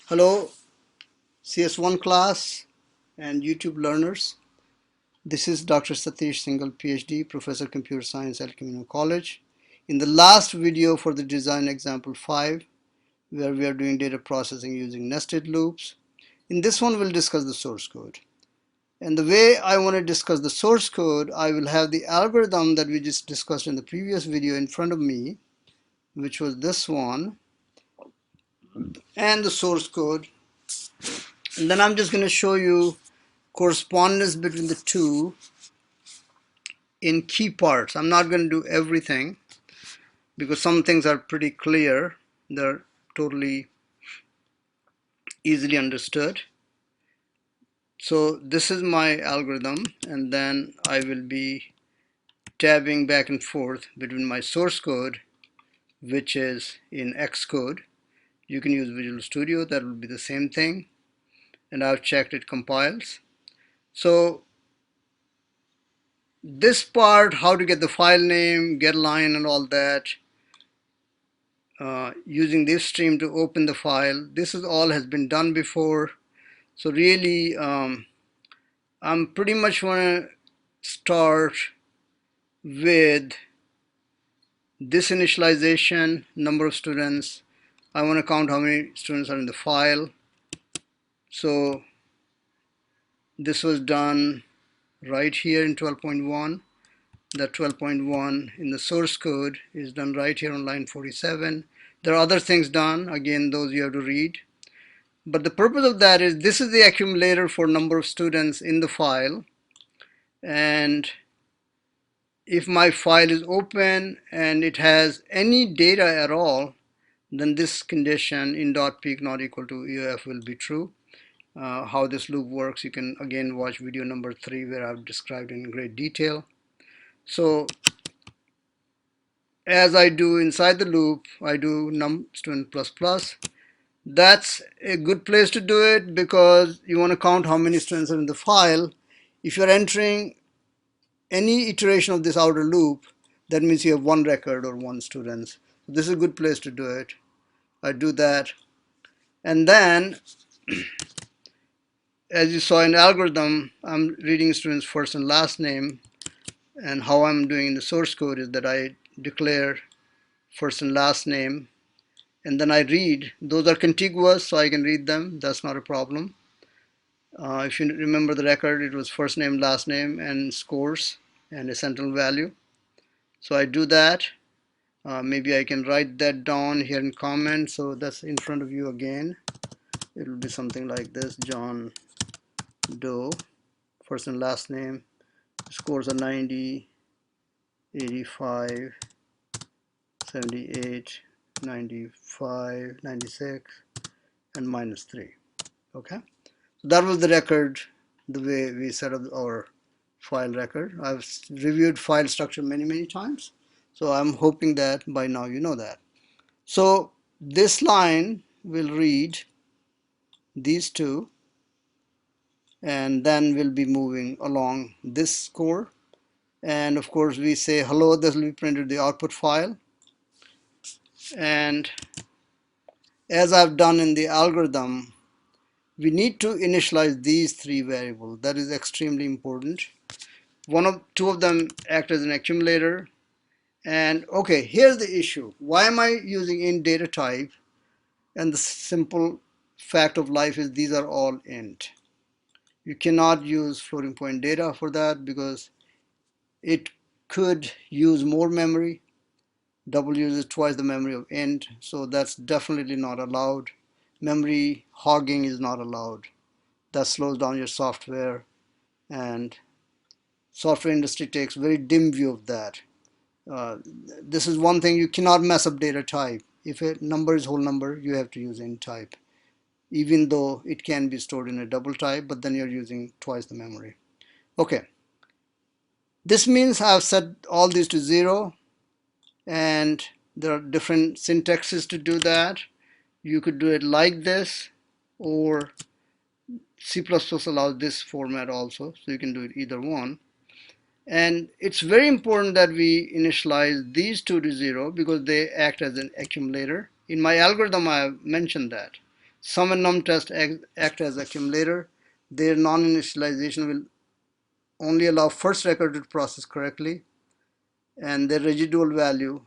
Hello, CS1 class and YouTube learners. This is Dr. Satish Singhal, PhD, Professor Computer Science at Community College. In the last video for the design example 5, where we are doing data processing using nested loops, in this one we'll discuss the source code. And the way I want to discuss the source code, I will have the algorithm that we just discussed in the previous video in front of me, which was this one, and the source code. And then I'm just going to show you correspondence between the two in key parts. I'm not going to do everything because some things are pretty clear. They're totally easily understood. So this is my algorithm, and then I will be tabbing back and forth between my source code, which is in Xcode. You can use Visual Studio, that will be the same thing. And I've checked it compiles. So this part, how to get the file name, get line and all that, using this stream to open the file, this is all has been done before. So really I'm pretty much want to start with this initialization, number of students. I want to count how many students are in the file. So this was done right here in 12.1. That 12.1 in the source code is done right here on line 47. There are other things done, again those you have to read. But the purpose of that is this is the accumulator for number of students in the file. And if my file is open and it has any data at all, then this condition in.peak not equal to EOF will be true. How this loop works, you can again watch video number 3 where I've described in great detail. So as I do inside the loop, I do num student plus plus. That's a good place to do it because you want to count how many students are in the file. If you're entering any iteration of this outer loop, that means you have one record or one student. This is a good place to do it. I do that. And then, as you saw in the algorithm, I'm reading students' first and last name. And how I'm doing in the source code is that I declare first and last name. And then I read. Those are contiguous, so I can read them. That's not a problem. If you remember the record, it was first name, last name, and scores, and a central value. So I do that. Maybe I can write that down here in comment. So that's in front of you again. It will be something like this: John Doe, first and last name. Scores are 90, 85, 78, 95, 96, and -3. Okay. So that was the record, the way we set up our file record. I've reviewed file structure many times. So I'm hoping that by now you know that. So this line will read these two, and then we'll be moving along this score. And of course we say hello, this will be printed the output file. And as I've done in the algorithm, we need to initialize these three variables. That is extremely important. Two of them act as an accumulator. And okay, here's the issue. Why am I using int data type? And the simple fact of life is these are all int. You cannot use floating point data for that because it could use more memory. Double uses twice the memory of int, so that's definitely not allowed. Memory hogging is not allowed. That slows down your software, and software industry takes very dim view of that. This is one thing, you cannot mess up data type. If a number is whole number, you have to use int type, even though it can be stored in a double type, but then you're using twice the memory. Okay, this means I've set all these to 0, and there are different syntaxes to do that. You could do it like this, or C++ allows this format also, so you can do it either one. And it's very important that we initialize these two to 0 because they act as an accumulator. In my algorithm, I have mentioned that. Sum and num test act as accumulator. Their non-initialization will only allow first record to process correctly, and their residual value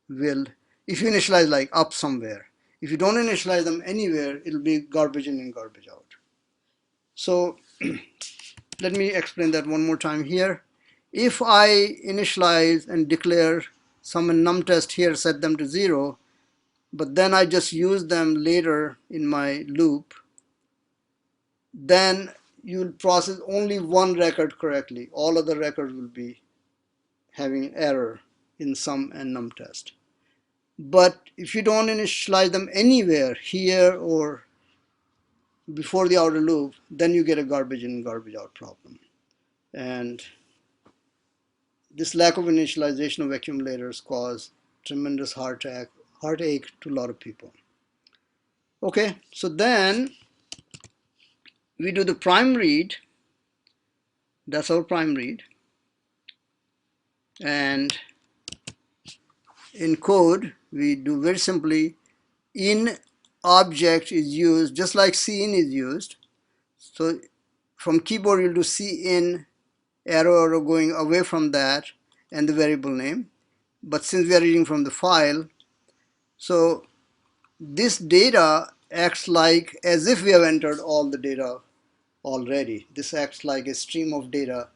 will, if you initialize like up somewhere, if you don't initialize them anywhere, it'll be garbage in and garbage out. So let me explain that one more time here. If I initialize and declare sum and num test here, set them to 0, but then I just use them later in my loop, then you'll process only one record correctly. All other records will be having error in sum and num test. But if you don't initialize them anywhere, here or before the outer loop, then you get a garbage in, garbage out problem. And this lack of initialization of accumulators cause tremendous heartache to a lot of people. Okay, so then we do the prime read. That's our prime read. And in code, we do very simply, in object is used just like cin is used. So from keyboard, you'll do cin arrow going away from that and the variable name. But since we are reading from the file, so this data acts like as if we have entered all the data already. This acts like a stream of data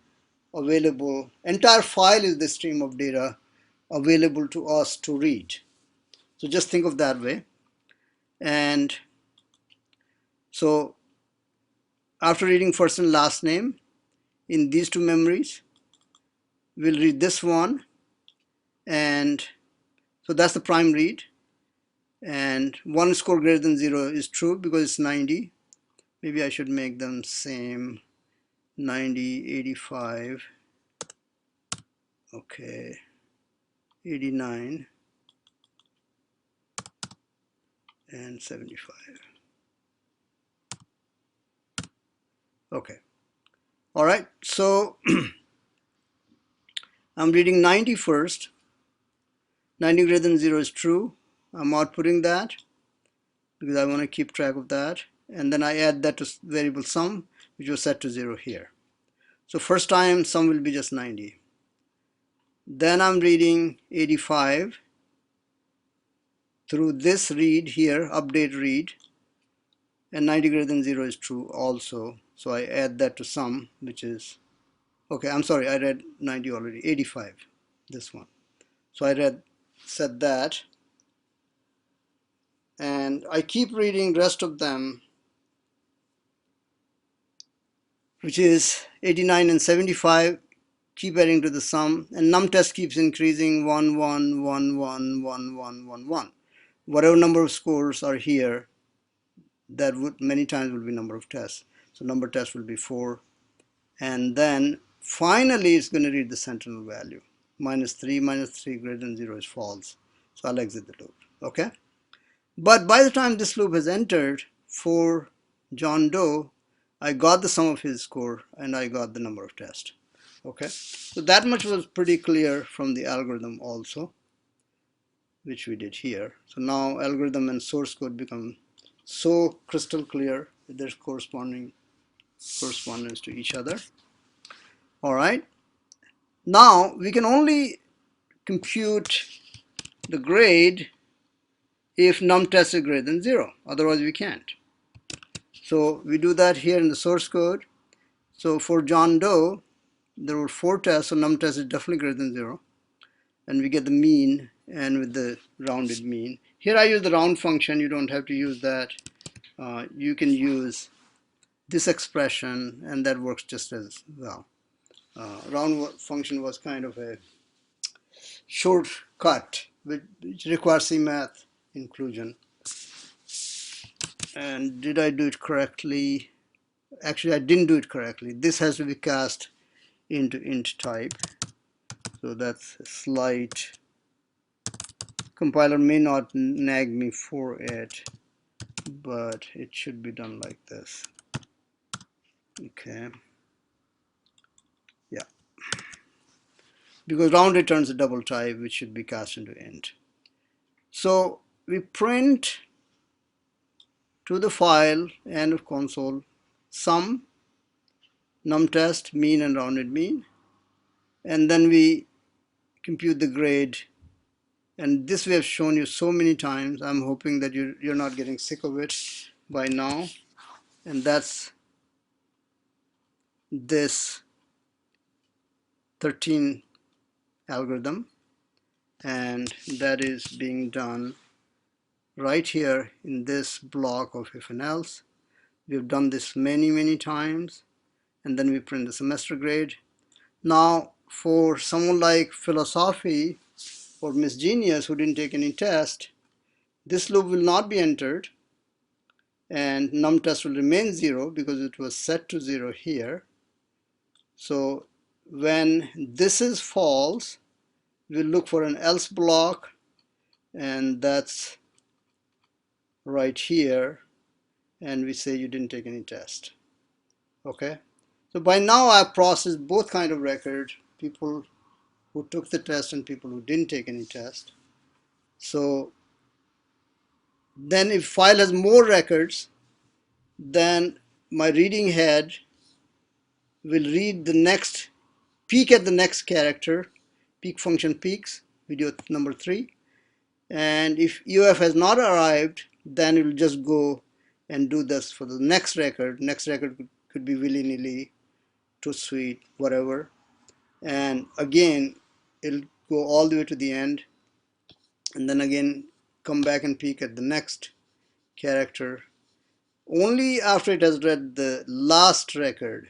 available. Entire file is the stream of data available to us to read. So just think of that way. And so after reading first and last name in these two memories, we'll read this one. And so that's the prime read. And one score greater than 0 is true because it's 90. Maybe I should make them same, 90, 85, okay, 89, and 75. Okay, all right, so I'm reading 90 first. 90 greater than 0 is true. I'm outputting that because I want to keep track of that. And then I add that to variable sum, which was set to 0 here. So first time sum will be just 90. Then I'm reading 85 through this read here, update read, and 90 greater than 0 is true also. So I add that to sum, which is, okay, I'm sorry, I read 90 already, 85, this one. So I said that, and I keep reading rest of them, which is 89 and 75, keep adding to the sum, and num test keeps increasing, 1, 1, 1, 1, 1, 1, 1, 1. Whatever number of scores are here, that would many times will be number of tests. So number test will be 4. And then finally it's going to read the sentinel value. -3, -3 greater than 0 is false. So I'll exit the loop. Okay? But by the time this loop has entered for John Doe, I got the sum of his score and I got the number of tests. Okay? So that much was pretty clear from the algorithm also, which we did here. So now algorithm and source code become so crystal clear that there's correspondence to each other. All right. Now we can only compute the grade if num test is greater than 0. Otherwise we can't. So we do that here in the source code. So for John Doe, there were 4 tests, so num test is definitely greater than 0. And we get the mean and with the rounded mean. Here I use the round function. You don't have to use that. You can use this expression and that works just as well. Round function was kind of a shortcut which requires CMath inclusion. And did I do it correctly? Actually, I didn't do it correctly. This has to be cast into int type. So that's a slight, compiler may not nag me for it, but it should be done like this. Okay. Yeah. Because round returns a double type, which should be cast into int. So we print to the file and of console sum, num test, mean and rounded mean, and then we compute the grade. And this we have shown you so many times. I'm hoping that you're not getting sick of it by now. And that's this 13 algorithm, and that is being done right here in this block of if and else. We've done this many times, and then we print the semester grade. Now for someone like philosophy or Miss Genius who didn't take any test, this loop will not be entered and num test will remain 0 because it was set to 0 here. So when this is false, we'll look for an else block, and that's right here, and we say you didn't take any test. Okay, so by now I've processed both kind of record, people who took the test and people who didn't take any test. So then if file has more records, then my reading head will read the next, peek at the next character, peek function peaks, video number 3. And if UF has not arrived, then it will just go and do this for the next record. Next record could be willy-nilly, too sweet, whatever. And again, it'll go all the way to the end, and then again come back and peek at the next character. Only after it has read the last record.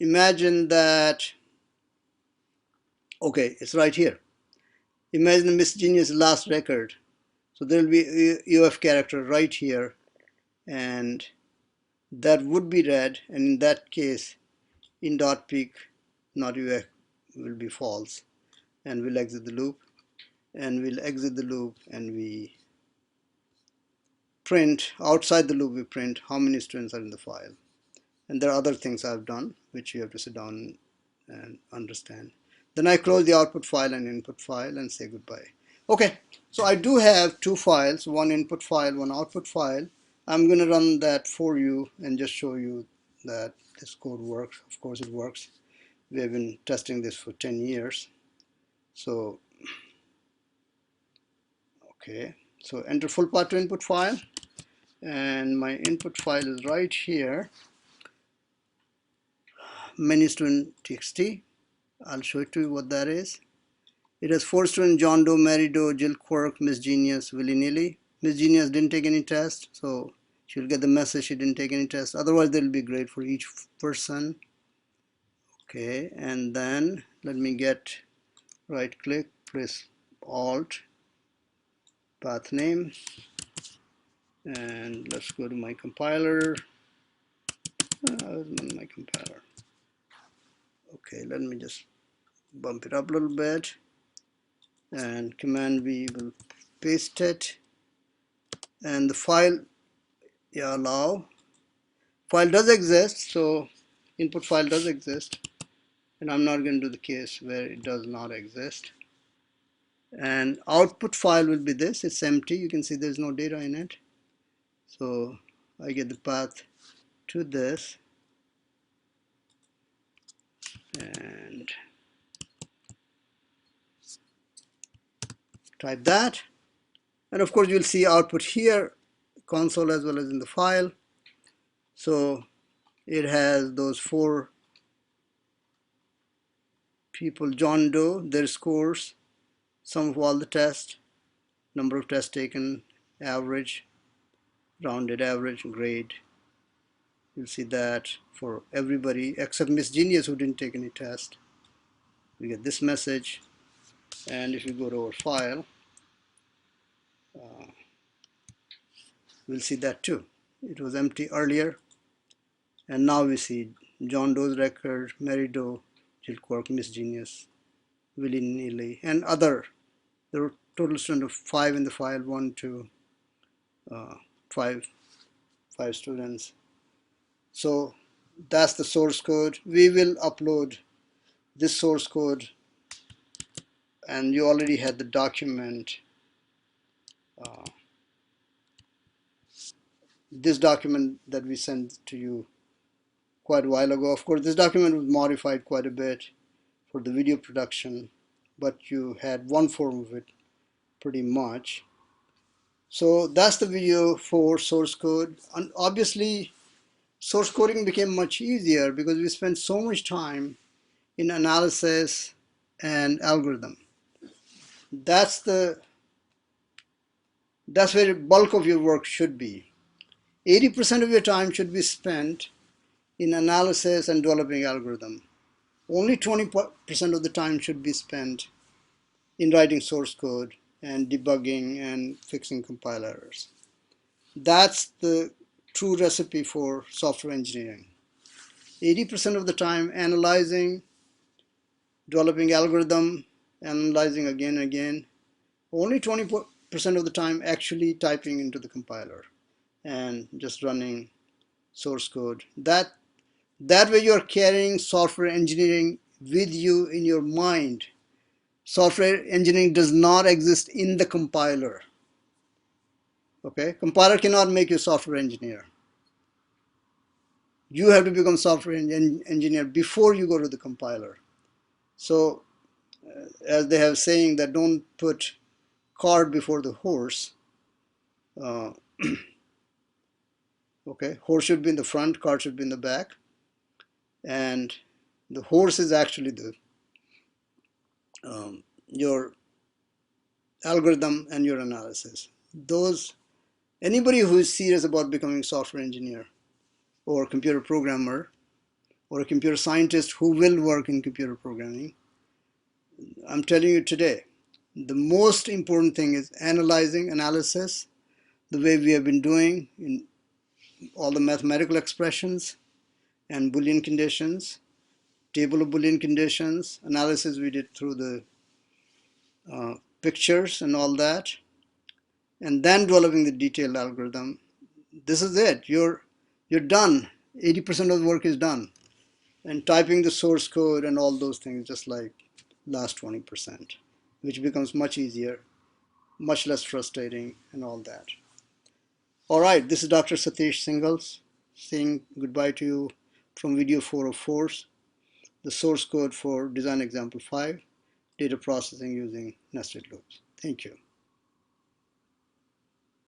Imagine that, okay, it's right here. Imagine the Miss Genius last record. So there will be a UF character right here, and that would be read, and in that case, in dot peak, not UF will be false, and we'll exit the loop, and we'll exit the loop, and we print, outside the loop we print how many students are in the file. And there are other things I've done, which you have to sit down and understand. Then I close the output file and input file and say goodbye. Okay, so I do have two files, one input file, one output file. I'm going to run that for you and just show you that this code works. Of course it works. We have been testing this for 10 years. So, okay, so enter full path to input file, and my input file is right here, many student txt. I'll show it to you what that is. It has 4 students: John Doe, Mary Doe, Jill Quirk, Miss Genius, willy-nilly. Miss Genius didn't take any test, so she'll get the message she didn't take any test. Otherwise, there will be grade for each person. Okay, and then let me get right click, press Alt, path name, and let's go to my compiler. Where's my compiler? Okay, let me just bump it up a little bit, and Command V will paste it, and the file, yeah, allow. File does exist, so input file does exist, and I'm not going to do the case where it does not exist. And output file will be this. It's empty. You can see there's no data in it. So I get the path to this, and type that. And of course you'll see output here, console as well as in the file. So it has those 4 people: John Doe, their scores, sum of all the tests, number of tests taken, average, rounded average, grade. You'll see that for everybody except Miss Genius, who didn't take any test. We get this message, and if you go to our file, we'll see that too. It was empty earlier, and now we see John Doe's record, Mary Doe, Jill Quirk, Miss Genius, willy-nilly, and other. There were total student of 5 in the file, 1, 2, 5 students. So that's the source code. We will upload this source code, and you already had the document this document that we sent to you quite a while ago. Of course, this document was modified quite a bit for the video production, but you had one form of it pretty much. So that's the video for source code. And obviously, source coding became much easier because we spent so much time in analysis and algorithm. That's where the bulk of your work should be. 80% of your time should be spent in analysis and developing algorithm. Only 20% of the time should be spent in writing source code and debugging and fixing compile errors. That's the true recipe for software engineering. 80% of the time analyzing, developing algorithm, analyzing again and again. Only 20% of the time actually typing into the compiler and just running source code. That way you're carrying software engineering with you in your mind. Software engineering does not exist in the compiler. Okay, compiler cannot make you a software engineer. You have to become software engineer before you go to the compiler. So as they have saying that don't put cart before the horse. Okay, horse should be in the front, cart should be in the back, and the horse is actually the your algorithm and your analysis. Anybody who is serious about becoming a software engineer or computer programmer or a computer scientist who will work in computer programming, I'm telling you today, the most important thing is analysis, the way we have been doing in all the mathematical expressions and Boolean conditions, table of Boolean conditions, analysis we did through the pictures and all that, and then developing the detailed algorithm. This is it. You're done. 80% of the work is done. And typing the source code and all those things just like last 20%, which becomes much easier, much less frustrating and all that. All right, this is Dr. Satish Singles saying goodbye to you from video 404, the source code for design example 5, data processing using nested loops. Thank you.